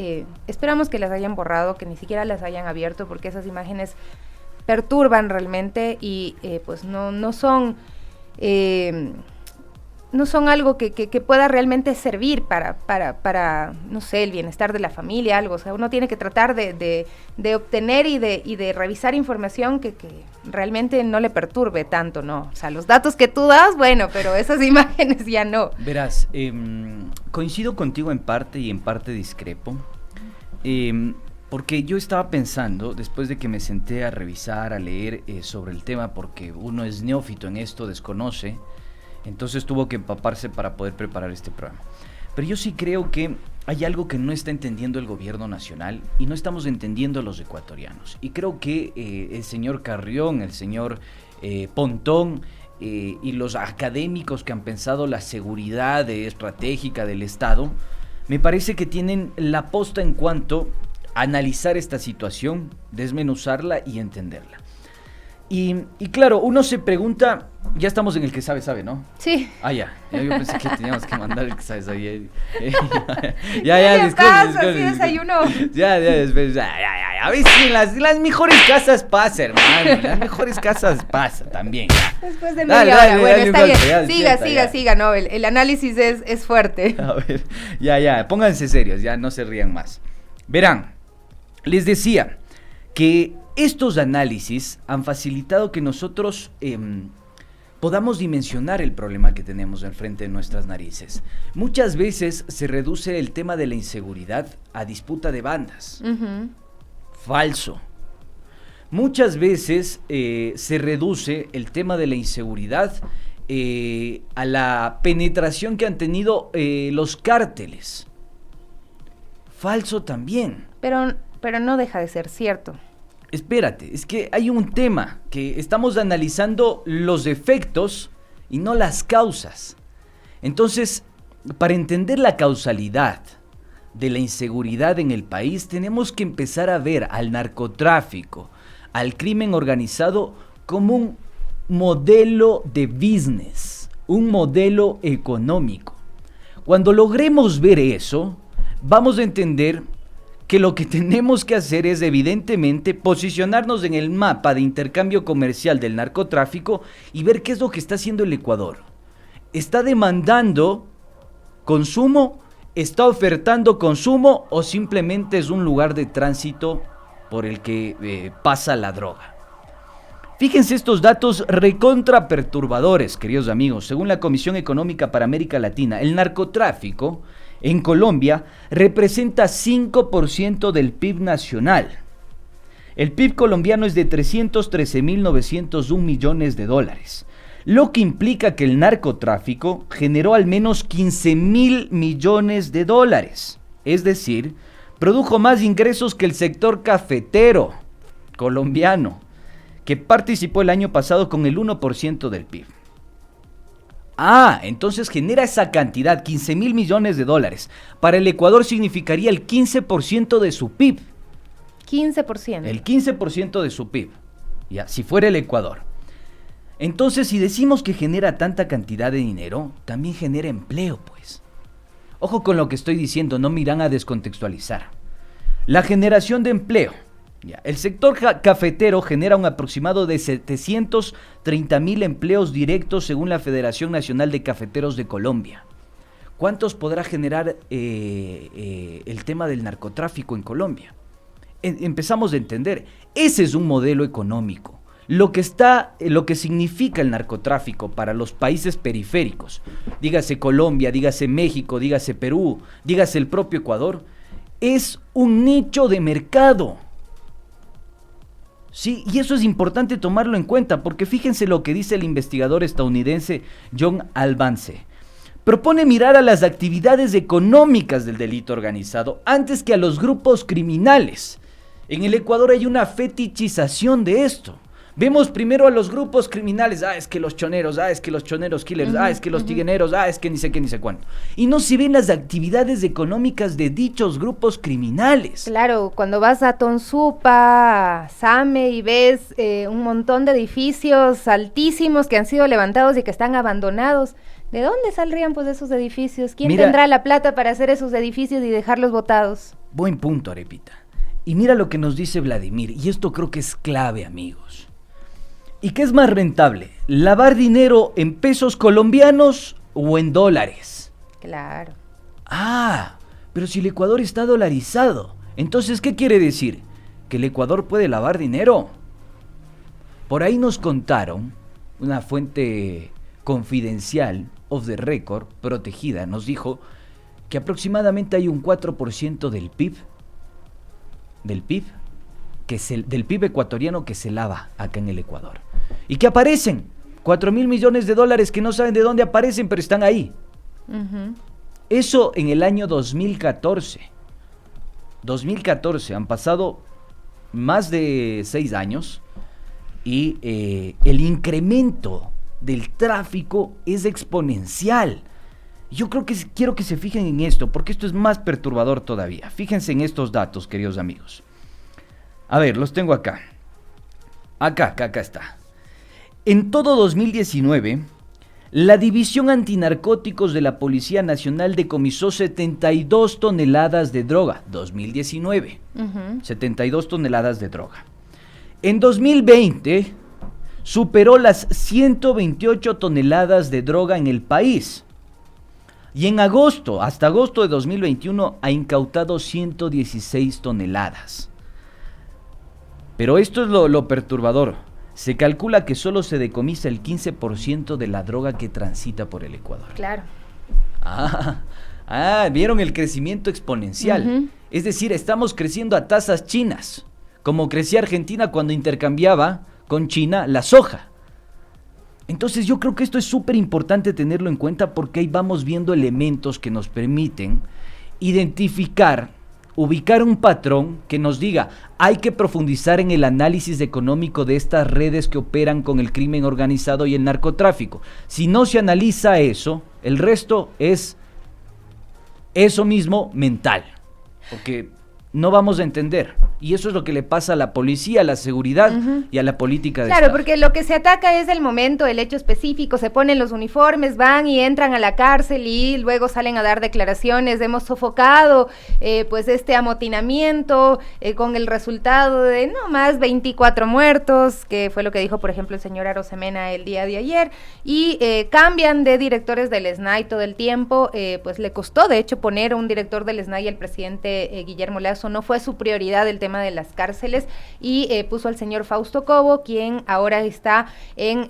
Esperamos que las hayan borrado, que ni siquiera las hayan abierto, porque esas imágenes perturban realmente y pues no son algo que pueda realmente servir para, no sé, el bienestar de la familia, algo. O sea, uno tiene que tratar de obtener y de revisar información que realmente no le perturbe tanto, ¿no? O sea, los datos que tú das, bueno, pero esas imágenes ya no. Verás, coincido contigo en parte y en parte discrepo, porque yo estaba pensando, después de que me senté a revisar, a leer sobre el tema, porque uno es neófito en esto, desconoce, entonces tuvo que empaparse para poder preparar este programa. Pero yo sí creo que hay algo que no está entendiendo el gobierno nacional y no estamos entendiendo los ecuatorianos. Y creo que el señor Carrión, el señor Pontón y los académicos que han pensado la seguridad estratégica del Estado, me parece que tienen la posta en cuanto a analizar esta situación, desmenuzarla y entenderla. Y claro, uno se pregunta, ya estamos en el que sabe, ¿no? Sí. Ah, ya. Yo pensé que teníamos que mandar el que sabe. ¿Qué pasa? Sí, desayuno. Ya, después. Ya. A ver si en las mejores casas pasa, hermano. En las mejores casas pasa también. Ya. Después de media hora. Bueno, está bien. Siga, no. El análisis es fuerte. A ver, ya. Pónganse serios, ya no se rían más. Verán, les decía que estos análisis han facilitado que nosotros podamos dimensionar el problema que tenemos enfrente de nuestras narices. Muchas veces se reduce el tema de la inseguridad a disputa de bandas. Uh-huh. Falso. Muchas veces se reduce el tema de la inseguridad a la penetración que han tenido los cárteles. Falso también. Pero no deja de ser cierto. Espérate, es que hay un tema que estamos analizando los efectos y no las causas. Entonces, para entender la causalidad de la inseguridad en el país, tenemos que empezar a ver al narcotráfico, al crimen organizado como un modelo de business, un modelo económico. Cuando logremos ver eso, vamos a entender que lo que tenemos que hacer es evidentemente posicionarnos en el mapa de intercambio comercial del narcotráfico y ver qué es lo que está haciendo el Ecuador. ¿Está demandando consumo? ¿Está ofertando consumo? ¿O simplemente es un lugar de tránsito por el que pasa la droga? Fíjense estos datos recontra perturbadores, queridos amigos. Según la Comisión Económica para América Latina, el narcotráfico en Colombia representa 5% del PIB nacional. El PIB colombiano es de 313.901 millones de dólares, lo que implica que el narcotráfico generó al menos 15.000 millones de dólares. Es decir, produjo más ingresos que el sector cafetero colombiano, que participó el año pasado con el 1% del PIB. Entonces genera esa cantidad, 15.000 millones de dólares. Para el Ecuador significaría el 15% de su PIB. 15%. El 15% de su PIB, ya, si fuera el Ecuador. Entonces, si decimos que genera tanta cantidad de dinero, también genera empleo, pues. Ojo con lo que estoy diciendo, no me irán a descontextualizar. La generación de empleo. Ya, el sector cafetero genera un aproximado de 730.000 empleos directos según la Federación Nacional de Cafeteros de Colombia. ¿Cuántos podrá generar el tema del narcotráfico en Colombia? Empezamos a entender, ese es un modelo económico. Lo que significa el narcotráfico para los países periféricos, dígase Colombia, dígase México, dígase Perú, dígase el propio Ecuador, es un nicho de mercado. Sí, y eso es importante tomarlo en cuenta, porque fíjense lo que dice el investigador estadounidense John Albance. Propone mirar a las actividades económicas del delito organizado antes que a los grupos criminales. En el Ecuador hay una fetichización de esto. Vemos primero a los grupos criminales, es que los choneros, es que los choneros killers, es que los tigueneros, es que ni sé qué, ni sé cuánto. Y no se ven las actividades económicas de dichos grupos criminales. Claro, cuando vas a Tonsupa, a Same y ves un montón de edificios altísimos que han sido levantados y que están abandonados, ¿de dónde saldrían pues esos edificios? ¿Quién tendrá la plata para hacer esos edificios y dejarlos botados? Buen punto, Arepita. Y mira lo que nos dice Vladimir, y esto creo que es clave, amigos. ¿Y qué es más rentable? ¿Lavar dinero en pesos colombianos o en dólares? Claro. Pero si el Ecuador está dolarizado, entonces, ¿qué quiere decir? ¿Que el Ecuador puede lavar dinero? Por ahí nos contaron, una fuente confidencial, off the record, protegida, nos dijo que aproximadamente hay un 4% del PIB ecuatoriano que se lava acá en el Ecuador. Y que aparecen 4.000 millones de dólares que no saben de dónde aparecen, pero están ahí. Uh-huh. Eso en el año 2014. 2014, han pasado más de 6 años y el incremento del tráfico es exponencial. Yo quiero que se fijen en esto, porque esto es más perturbador todavía. Fíjense en estos datos, queridos amigos. A ver, los tengo acá. Acá está. En todo 2019, la División Antinarcóticos de la Policía Nacional decomisó 72 toneladas de droga. 2019. 72 toneladas de droga. En 2020, superó las 128 toneladas de droga en el país. Y en agosto, hasta agosto de 2021, ha incautado 116 toneladas. Pero esto es lo perturbador. Se calcula que solo se decomisa el 15% de la droga que transita por el Ecuador. Claro. ¿Vieron el crecimiento exponencial? Es decir, estamos creciendo a tasas chinas, como crecía Argentina cuando intercambiaba con China la soja. Entonces yo creo que esto es súper importante tenerlo en cuenta, porque ahí vamos viendo elementos que nos permiten identificar, ubicar un patrón que nos diga, hay que profundizar en el análisis económico de estas redes que operan con el crimen organizado y el narcotráfico. Si no se analiza eso, el resto es eso mismo mental, porque no vamos a entender. Y eso es lo que le pasa a la policía, a la seguridad y a la política de Claro, Estado. porque lo que se ataca es el momento, el hecho específico, se ponen los uniformes, van y entran a la cárcel y luego salen a dar declaraciones. Hemos sofocado pues este amotinamiento con el resultado de no más 24 muertos, que fue lo que dijo por ejemplo el señor Arosemena el día de ayer, y cambian de directores del SNAI todo el tiempo. Pues le costó de hecho poner un director del SNAI al presidente Guillermo Lasso, no fue su prioridad el tema de las cárceles, y puso al señor Fausto Cobo, quien ahora está en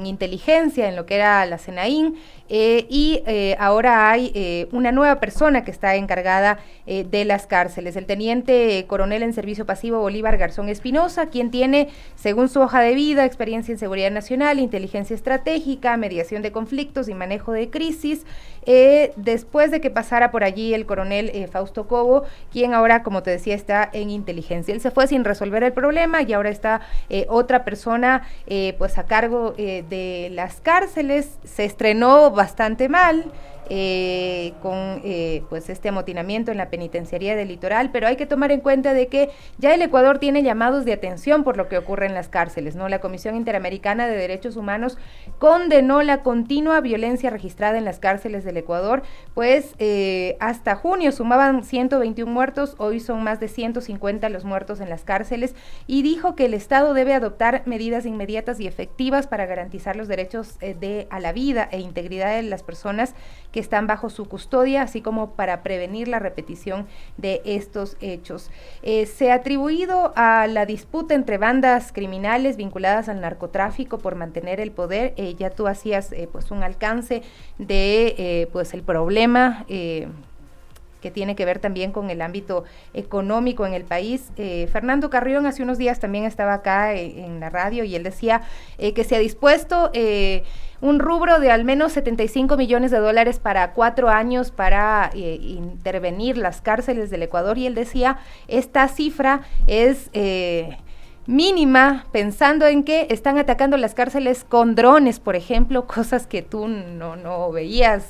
inteligencia, en lo que era la Senaín, y ahora hay una nueva persona que está encargada de las cárceles, el teniente coronel en servicio pasivo Bolívar Garzón Espinosa, quien tiene, según su hoja de vida, experiencia en seguridad nacional, inteligencia estratégica, mediación de conflictos y manejo de crisis. Después de que pasara por allí el coronel Fausto Cobo, quien ahora, como te decía, está en inteligencia. Él se fue sin resolver el problema y ahora está otra persona pues a cargo de las cárceles. Se estrenó bastante mal con pues este amotinamiento en la penitenciaría del Litoral, pero hay que tomar en cuenta de que ya el Ecuador tiene llamados de atención por lo que ocurre en las cárceles, ¿no? La Comisión Interamericana de Derechos Humanos condenó la continua violencia registrada en las cárceles del Ecuador, pues hasta junio sumaban 121 muertos, hoy son más de 150 los muertos en las cárceles, y dijo que el Estado debe adoptar medidas inmediatas y efectivas para garantizar los derechos a la vida e integridad de las personas que están bajo su custodia, así como para prevenir la repetición de estos hechos. Se ha atribuido a la disputa entre bandas criminales vinculadas al narcotráfico por mantener el poder. Ya tú hacías pues un alcance de pues el problema que tiene que ver también con el ámbito económico en el país. Fernando Carrión hace unos días también estaba acá en la radio y él decía que se ha dispuesto un rubro de al menos 75 millones de dólares para 4 años para intervenir las cárceles del Ecuador, y él decía, esta cifra es mínima, pensando en que están atacando las cárceles con drones, por ejemplo, cosas que tú no veías,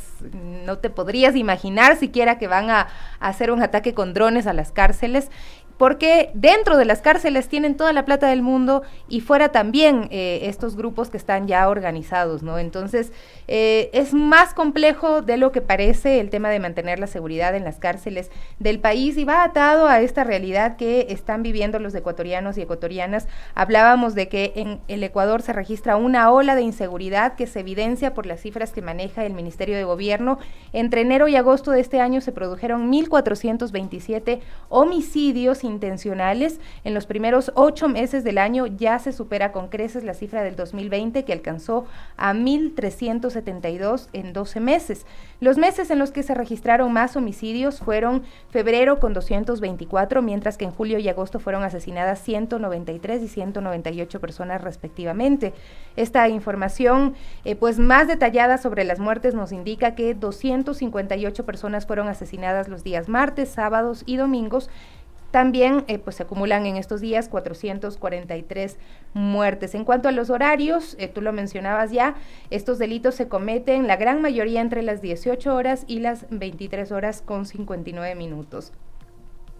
no te podrías imaginar siquiera que van a hacer un ataque con drones a las cárceles, porque dentro de las cárceles tienen toda la plata del mundo y fuera también estos grupos que están ya organizados, ¿no? Entonces, es más complejo de lo que parece el tema de mantener la seguridad en las cárceles del país, y va atado a esta realidad que están viviendo los ecuatorianos y ecuatorianas. Hablábamos de que en el Ecuador se registra una ola de inseguridad que se evidencia por las cifras que maneja el Ministerio de Gobierno. Entre enero y agosto de este año se produjeron 1.427 homicidios intencionales. En los primeros 8 meses del año ya se supera con creces la cifra del 2020, que alcanzó a 1.372 en 12 meses. Los meses en los que se registraron más homicidios fueron febrero con 224, mientras que en julio y agosto fueron asesinadas 193 y 198 personas respectivamente. Esta información pues más detallada sobre las muertes nos indica que 258 personas fueron asesinadas los días martes, sábados y domingos. También pues se acumulan en estos días 443 muertes. En cuanto a los horarios, tú lo mencionabas ya, estos delitos se cometen la gran mayoría entre las 18 horas y las 23 horas con 59 minutos.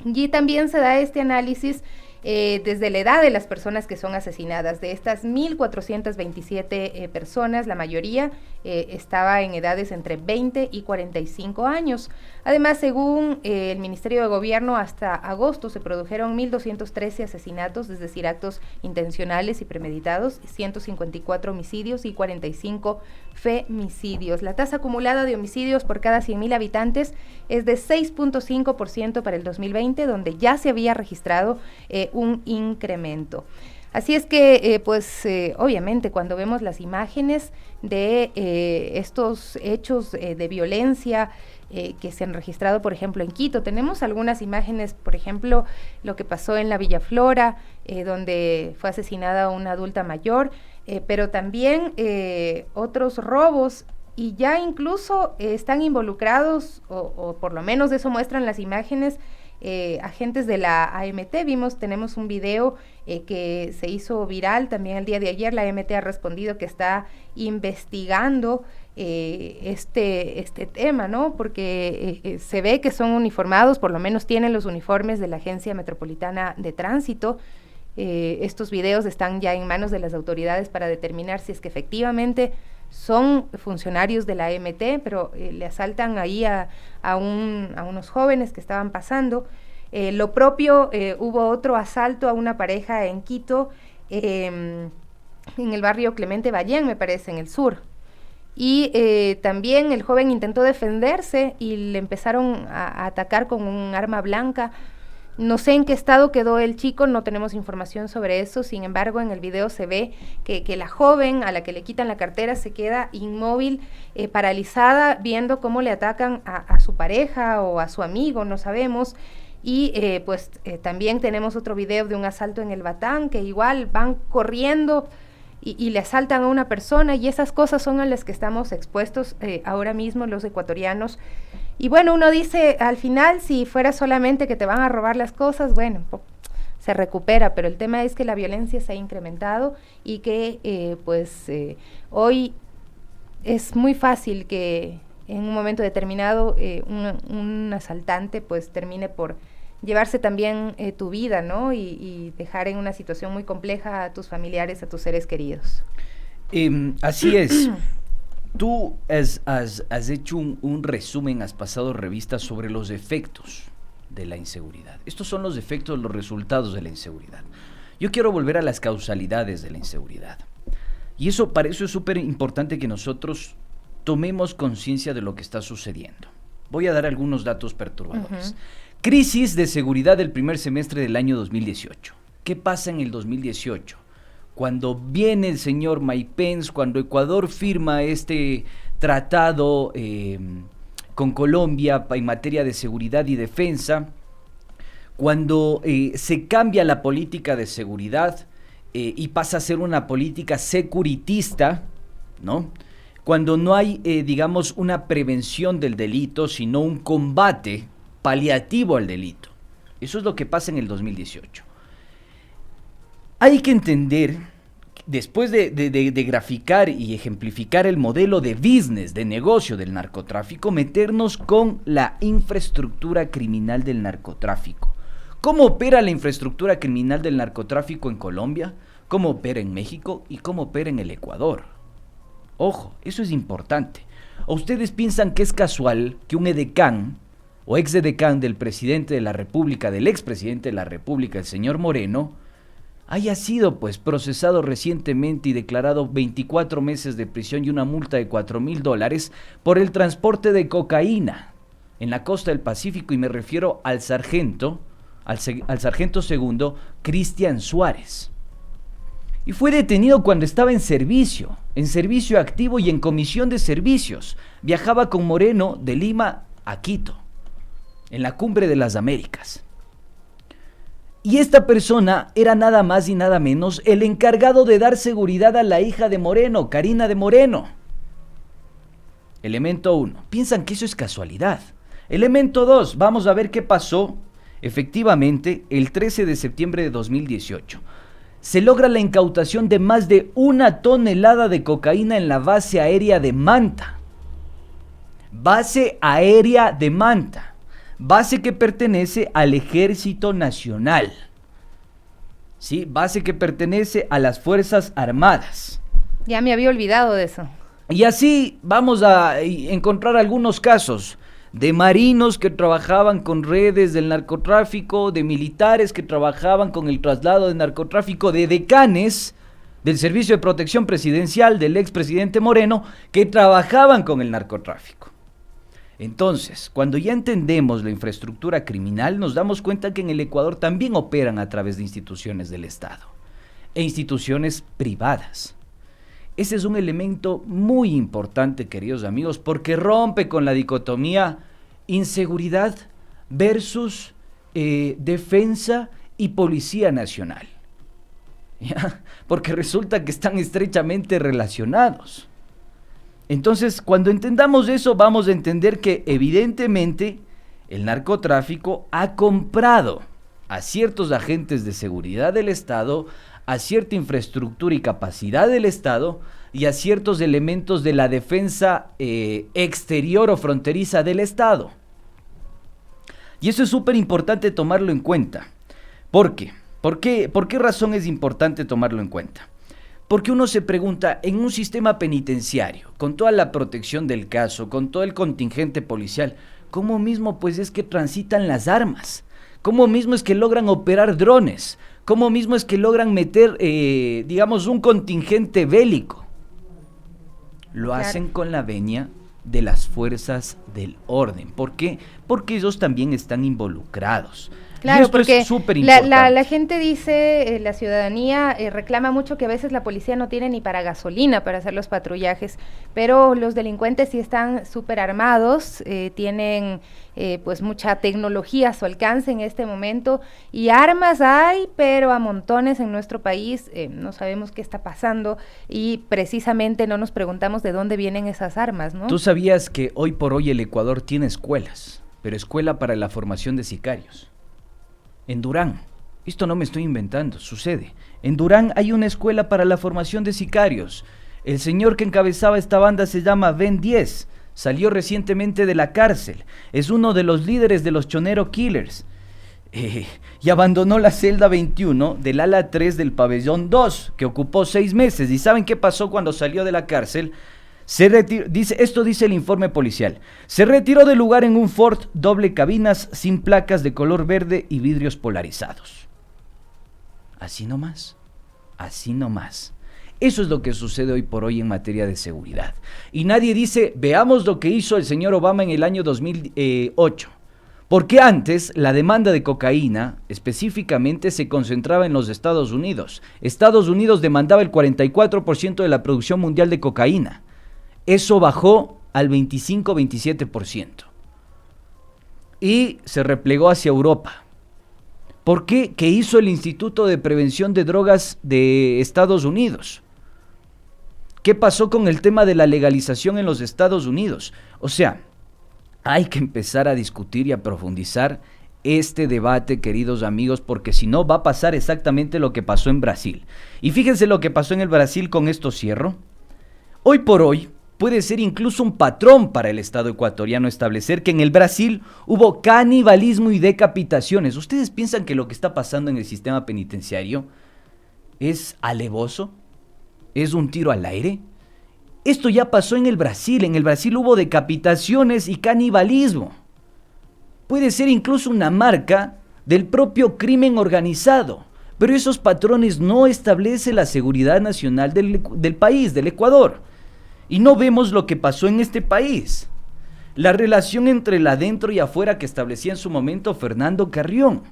Y también se da este análisis desde la edad de las personas que son asesinadas. De estas 1.427 personas, la mayoría estaba en edades entre 20 y 45 años. Además, según el Ministerio de Gobierno, hasta agosto se produjeron 1.213 asesinatos, es decir, actos intencionales y premeditados, 154 homicidios y 45 femicidios. La tasa acumulada de homicidios por cada 100.000 habitantes es de 6.5% para el 2020, donde ya se había registrado un incremento. Así es que, obviamente, cuando vemos las imágenes de estos hechos de violencia que se han registrado, por ejemplo, en Quito, tenemos algunas imágenes, por ejemplo, lo que pasó en la Villa Flora, donde fue asesinada una adulta mayor, pero también otros robos, y ya incluso están involucrados, o por lo menos eso muestran las imágenes, agentes de la AMT. Tenemos un video que se hizo viral también el día de ayer. La AMT ha respondido que está investigando este tema, ¿no? Porque se ve que son uniformados, por lo menos tienen los uniformes de la Agencia Metropolitana de Tránsito. Estos videos están ya en manos de las autoridades para determinar si es que efectivamente son funcionarios de la AMT, pero le asaltan ahí a unos jóvenes que estaban pasando. Lo propio, hubo otro asalto a una pareja en Quito, en el barrio Clemente Ballén, me parece, en el sur. Y también el joven intentó defenderse y le empezaron a atacar con un arma blanca. No sé en qué estado quedó el chico, no tenemos información sobre eso. Sin embargo, en el video se ve que la joven a la que le quitan la cartera se queda inmóvil, paralizada, viendo cómo le atacan a su pareja o a su amigo, no sabemos. Y también tenemos otro video de un asalto en el Batán, que igual van corriendo y le asaltan a una persona, y esas cosas son a las que estamos expuestos ahora mismo los ecuatorianos. Y bueno, uno dice, al final, si fuera solamente que te van a robar las cosas, bueno, se recupera, pero el tema es que la violencia se ha incrementado y que hoy es muy fácil que en un momento determinado un asaltante pues termine por llevarse también tu vida, ¿no? Y dejar en una situación muy compleja a tus familiares, a tus seres queridos. Así es. Tú has hecho un resumen, has pasado revista sobre los efectos de la inseguridad. Estos son los efectos, los resultados de la inseguridad. Yo quiero volver a las causalidades de la inseguridad. Y para eso es súper importante que nosotros tomemos conciencia de lo que está sucediendo. Voy a dar algunos datos perturbadores. Uh-huh. Crisis de seguridad del primer semestre del año 2018. ¿Qué pasa en el 2018? Cuando viene el señor Mike Pence, cuando Ecuador firma este tratado con Colombia en materia de seguridad y defensa, cuando se cambia la política de seguridad y pasa a ser una política securitista, ¿no? Cuando no hay, digamos, una prevención del delito, sino un combate paliativo al delito. Eso es lo que pasa en el 2018. Hay que entender, después de graficar y ejemplificar el modelo de business, de negocio del narcotráfico, meternos con la infraestructura criminal del narcotráfico. ¿Cómo opera la infraestructura criminal del narcotráfico en Colombia? ¿Cómo opera en México? ¿Y cómo opera en el Ecuador? Ojo, eso es importante. ¿O ustedes piensan que es casual que un edecán o exedecán del presidente de la República, del expresidente de la República, el señor Moreno, haya sido pues procesado recientemente y declarado 24 meses de prisión y una multa de $4,000 por el transporte de cocaína en la costa del Pacífico? Y me refiero al sargento segundo Cristian Suárez. Y fue detenido cuando estaba en servicio activo y en comisión de servicios. Viajaba con Moreno de Lima a Quito, en la Cumbre de las Américas. Y esta persona era nada más y nada menos el encargado de dar seguridad a la hija de Moreno, Karina de Moreno. Elemento 1. Piensan que eso es casualidad. Elemento 2. Vamos a ver qué pasó. Efectivamente, el 13 de septiembre de 2018. Se logra la incautación de más de 1 tonelada de cocaína en la base aérea de Manta. Base aérea de Manta. Base que pertenece al Ejército Nacional. ¿sí? Base que pertenece a las Fuerzas Armadas. Ya me había olvidado de eso. Y así vamos a encontrar algunos casos de marinos que trabajaban con redes del narcotráfico, de militares que trabajaban con el traslado de narcotráfico, de decanes del Servicio de Protección Presidencial del expresidente Moreno que trabajaban con el narcotráfico. Entonces, cuando ya entendemos la infraestructura criminal, nos damos cuenta que en el Ecuador también operan a través de instituciones del Estado e instituciones privadas. Ese es un elemento muy importante, queridos amigos, porque rompe con la dicotomía inseguridad versus defensa y policía nacional. ¿Ya? Porque resulta que están estrechamente relacionados. Entonces, cuando entendamos eso, vamos a entender que evidentemente el narcotráfico ha comprado a ciertos agentes de seguridad del Estado, a cierta infraestructura y capacidad del Estado y a ciertos elementos de la defensa exterior o fronteriza del Estado. Y eso es súper importante tomarlo en cuenta. ¿Por qué? ¿Por qué razón es importante tomarlo en cuenta? Porque uno se pregunta, en un sistema penitenciario, con toda la protección del caso, con todo el contingente policial, ¿cómo mismo pues es que transitan las armas? ¿Cómo mismo es que logran operar drones? ¿Cómo mismo es que logran meter, digamos, un contingente bélico? Lo hacen con la venia de las fuerzas del orden. ¿Por qué? Porque ellos también están involucrados. Claro, porque es súper importante. La gente dice, la ciudadanía reclama mucho que a veces la policía no tiene ni para gasolina para hacer los patrullajes, pero los delincuentes sí están súper armados, tienen pues mucha tecnología a su alcance en este momento y armas hay, pero a montones en nuestro país, no sabemos qué está pasando y precisamente no nos preguntamos de dónde vienen esas armas, ¿no? ¿Tú sabías que hoy por hoy el Ecuador tiene escuelas, pero escuela para la formación de sicarios? En Durán, esto no me estoy inventando, sucede. En Durán hay una escuela para la formación de sicarios. El señor que encabezaba esta banda se llama Ben 10, salió recientemente de la cárcel, es uno de los líderes de los Chonero Killers y abandonó la celda 21 del ala 3 del pabellón 2, que ocupó 6 meses. ¿Y saben qué pasó cuando salió de la cárcel? Se retiró, esto dice el informe policial. Se retiró del lugar en un Ford doble cabinas sin placas de color verde y vidrios polarizados. Así nomás, así nomás. Eso es lo que sucede hoy por hoy en materia de seguridad. Y nadie dice, veamos lo que hizo el señor Obama en el año 2008. Porque antes la demanda de cocaína específicamente se concentraba en los Estados Unidos. Estados Unidos demandaba el 44% de la producción mundial de cocaína. Eso bajó al 25-27% y se replegó hacia Europa. ¿Por qué? ¿Qué hizo el Instituto de Prevención de Drogas de Estados Unidos? ¿Qué pasó con el tema de la legalización en los Estados Unidos? O sea, hay que empezar a discutir y a profundizar este debate, queridos amigos, porque si no va a pasar exactamente lo que pasó en Brasil. Y fíjense lo que pasó en el Brasil, con esto cierro. Hoy por hoy, puede ser incluso un patrón para el Estado ecuatoriano establecer que en el Brasil hubo canibalismo y decapitaciones. ¿Ustedes piensan que lo que está pasando en el sistema penitenciario es alevoso? ¿Es un tiro al aire? Esto ya pasó en el Brasil. En el Brasil hubo decapitaciones y canibalismo. Puede ser incluso una marca del propio crimen organizado. Pero esos patrones no establecen la seguridad nacional del país, del Ecuador. Y no vemos lo que pasó en este país. La relación entre el adentro y afuera que establecía en su momento Fernando Carrión.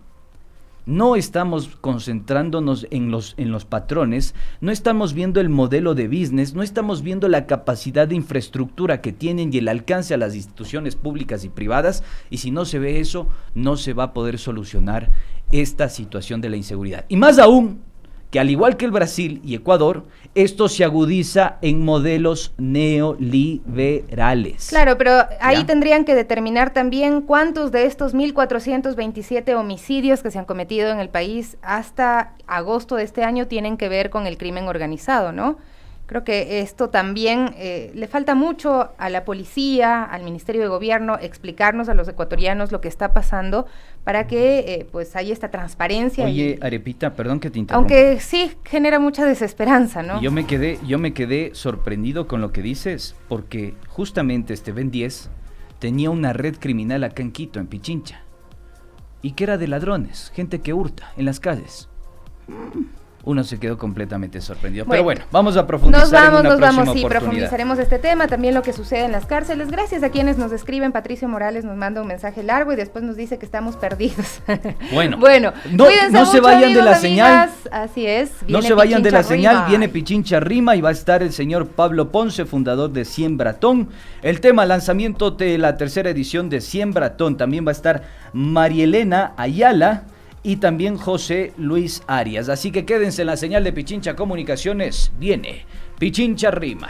No estamos concentrándonos en los patrones, no estamos viendo el modelo de business, no estamos viendo la capacidad de infraestructura que tienen y el alcance a las instituciones públicas y privadas, y si no se ve eso, no se va a poder solucionar esta situación de la inseguridad. Y más aún, que al igual que el Brasil y Ecuador, esto se agudiza en modelos neoliberales. Claro, pero ahí ¿ya? Tendrían que determinar también cuántos de estos 1.427 homicidios que se han cometido en el país hasta agosto de este año tienen que ver con el crimen organizado, ¿no? Creo que esto también le falta mucho a la policía, al Ministerio de Gobierno, explicarnos a los ecuatorianos lo que está pasando para que pues haya esta transparencia. Oye, Arepita, perdón que te interrumpa. Aunque sí genera mucha desesperanza, ¿no? Yo me quedé sorprendido con lo que dices, porque justamente Ben 10 tenía una red criminal acá en Quito, en Pichincha, y que era de ladrones, gente que hurta en las calles. Uno se quedó completamente sorprendido. Pero bueno, vamos a profundizar en una próxima sí, oportunidad. profundizaremos este tema, también lo que sucede en las cárceles. Gracias a quienes nos escriben. Patricio Morales nos manda un mensaje largo y después nos dice que estamos perdidos. Bueno, no se vayan de la señal. Así es. No se vayan de la señal, viene Pichincha Rima y va a estar el señor Pablo Ponce, fundador de Siembratón. El tema, lanzamiento de la tercera edición de Siembratón. También va a estar Marielena Ayala y también José Luis Arias. Así que quédense en la señal de Pichincha Comunicaciones. Viene Pichincha Rima.